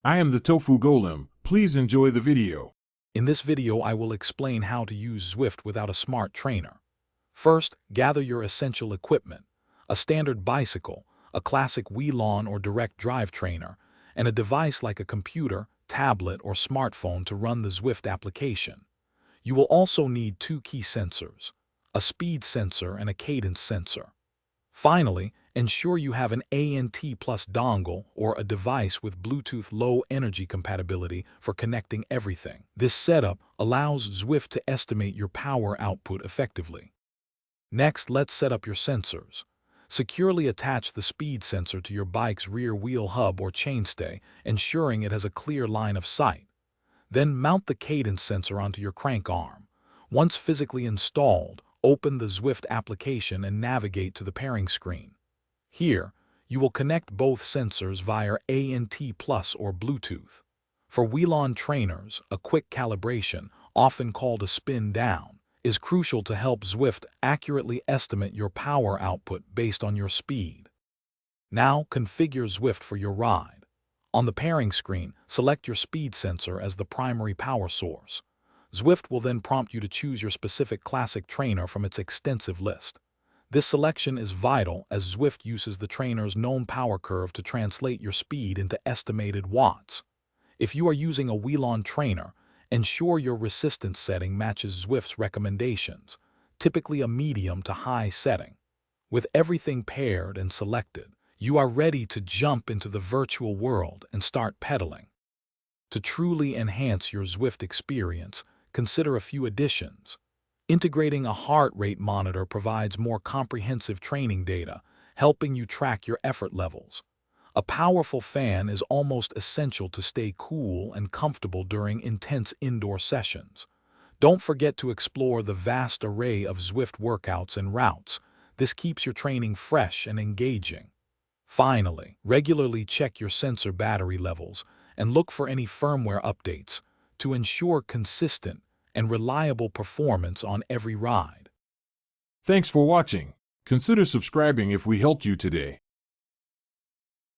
I am the Tofu Golem. Please enjoy the video. In this video, I will explain how to use Zwift without a smart trainer. First, gather your essential equipment: a standard bicycle, a classic wheel-on or direct drive trainer, and a device like a computer, tablet, or smartphone to run the Zwift application. You will also need two key sensors: a speed sensor and a cadence sensor. Finally, ensure you have an ANT Plus dongle or a device with Bluetooth Low Energy compatibility for connecting everything. This setup allows Zwift to estimate your power output effectively. Next, let's set up your sensors. Securely attach the speed sensor to your bike's rear wheel hub or chainstay, ensuring it has a clear line of sight. Then mount the cadence sensor onto your crank arm. Once physically installed, open the Zwift application and navigate to the pairing screen. Here, you will connect both sensors via ANT Plus or Bluetooth. For wheel-on trainers, a quick calibration, often called a spin down, is crucial to help Zwift accurately estimate your power output based on your speed. Now, configure Zwift for your ride. On the pairing screen, select your speed sensor as the primary power source. Zwift will then prompt you to choose your specific classic trainer from its extensive list. This selection is vital as Zwift uses the trainer's known power curve to translate your speed into estimated watts. If you are using a wheel-on trainer, ensure your resistance setting matches Zwift's recommendations, typically a medium to high setting. With everything paired and selected, you are ready to jump into the virtual world and start pedaling. To truly enhance your Zwift experience, consider a few additions. Integrating a heart rate monitor provides more comprehensive training data, helping you track your effort levels. A powerful fan is almost essential to stay cool and comfortable during intense indoor sessions. Don't forget to explore the vast array of Zwift workouts and routes. This keeps your training fresh and engaging. Finally, regularly check your sensor battery levels and look for any firmware updates to ensure consistent and reliable performance on every ride. Thanks for watching. Consider subscribing if we helped you today.